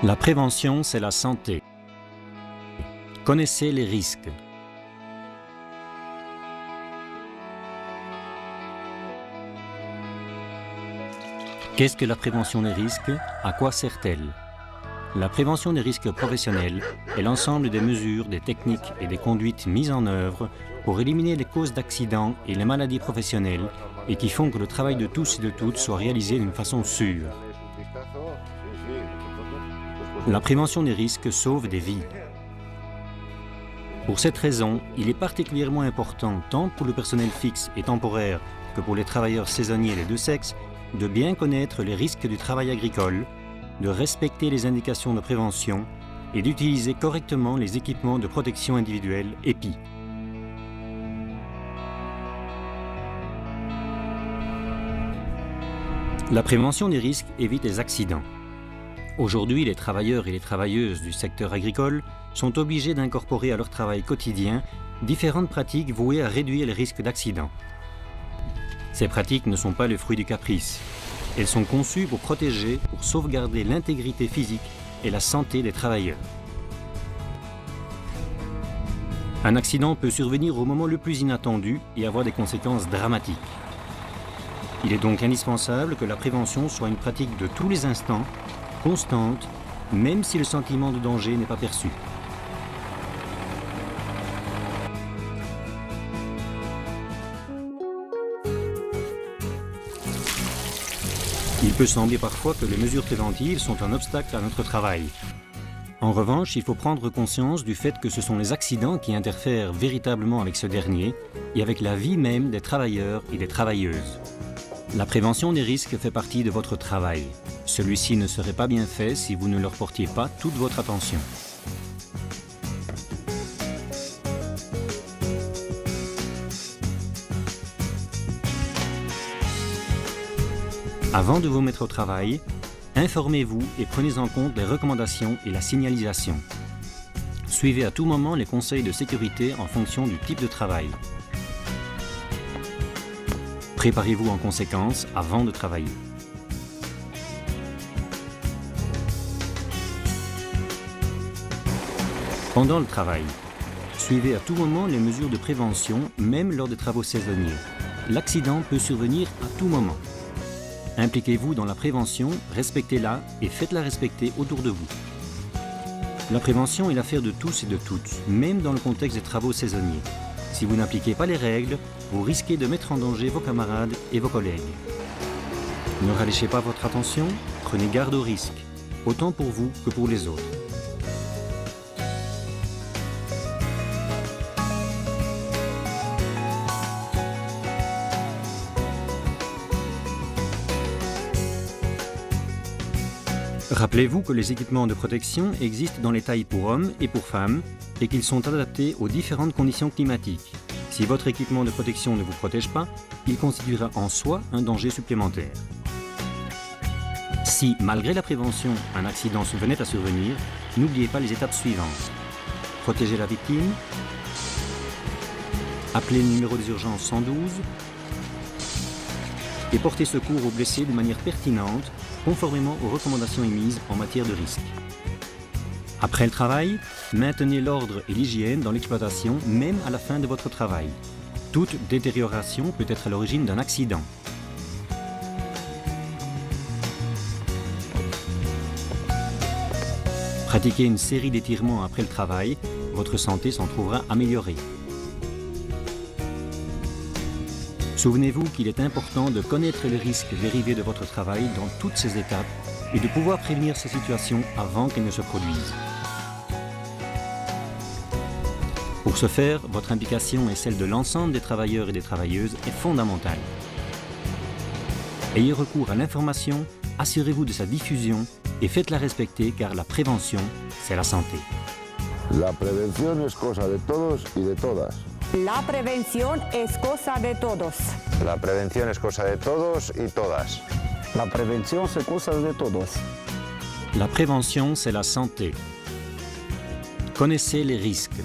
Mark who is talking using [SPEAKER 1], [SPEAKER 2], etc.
[SPEAKER 1] La prévention, c'est la santé. Connaissez les risques. Qu'est-ce que la prévention des risques? À quoi sert-elle? La prévention des risques professionnels est l'ensemble des mesures, des techniques et des conduites mises en œuvre pour éliminer les causes d'accidents et les maladies professionnelles et qui font que le travail de tous et de toutes soit réalisé d'une façon sûre. La prévention des risques sauve des vies. Pour cette raison, il est particulièrement important, tant pour le personnel fixe et temporaire que pour les travailleurs saisonniers des deux sexes, de bien connaître les risques du travail agricole, de respecter les indications de prévention et d'utiliser correctement les équipements de protection individuelle EPI. La prévention des risques évite les accidents. Aujourd'hui, les travailleurs et les travailleuses du secteur agricole sont obligés d'incorporer à leur travail quotidien différentes pratiques vouées à réduire les risques d'accidents. Ces pratiques ne sont pas le fruit du caprice. Elles sont conçues pour protéger, pour sauvegarder l'intégrité physique et la santé des travailleurs. Un accident peut survenir au moment le plus inattendu et avoir des conséquences dramatiques. Il est donc indispensable que la prévention soit une pratique de tous les instants, constante, même si le sentiment de danger n'est pas perçu. Il peut sembler parfois que les mesures préventives sont un obstacle à notre travail. En revanche, il faut prendre conscience du fait que ce sont les accidents qui interfèrent véritablement avec ce dernier et avec la vie même des travailleurs et des travailleuses. La prévention des risques fait partie de votre travail. Celui-ci ne serait pas bien fait si vous ne leur portiez pas toute votre attention. Avant de vous mettre au travail, informez-vous et prenez en compte les recommandations et la signalisation. Suivez à tout moment les conseils de sécurité en fonction du type de travail. Préparez-vous en conséquence avant de travailler. Pendant le travail, suivez à tout moment les mesures de prévention, même lors des travaux saisonniers. L'accident peut survenir à tout moment. Impliquez-vous dans la prévention, respectez-la et faites-la respecter autour de vous. La prévention est l'affaire de tous et de toutes, même dans le contexte des travaux saisonniers. Si vous n'appliquez pas les règles, vous risquez de mettre en danger vos camarades et vos collègues. Ne relâchez pas votre attention, prenez garde aux risques, autant pour vous que pour les autres. Rappelez-vous que les équipements de protection existent dans les tailles pour hommes et pour femmes et qu'ils sont adaptés aux différentes conditions climatiques. Si votre équipement de protection ne vous protège pas, il constituera en soi un danger supplémentaire. Si, malgré la prévention, un accident venait à survenir, n'oubliez pas les étapes suivantes. Protégez la victime, appelez le numéro des urgences 112 et portez secours aux blessés de manière pertinente, conformément aux recommandations émises en matière de risque. Après le travail, maintenez l'ordre et l'hygiène dans l'exploitation, même à la fin de votre travail. Toute détérioration peut être à l'origine d'un accident. Pratiquez une série d'étirements après le travail, votre santé s'en trouvera améliorée. Souvenez-vous qu'il est important de connaître les risques dérivés de votre travail dans toutes ces étapes et de pouvoir prévenir ces situations avant qu'elles ne se produisent. Pour ce faire, votre implication et celle de l'ensemble des travailleurs et des travailleuses est fondamentale. Ayez recours à l'information, assurez-vous de sa diffusion et faites-la respecter car la prévention, c'est la santé.
[SPEAKER 2] La prevención es cosa de todos y de todas.
[SPEAKER 3] La prevención es cosa de todos.
[SPEAKER 4] La prevención es cosa de todos y todas.
[SPEAKER 5] La prevención es cosa de todos.
[SPEAKER 1] La prévention, c'est la santé. Connaissez les risques.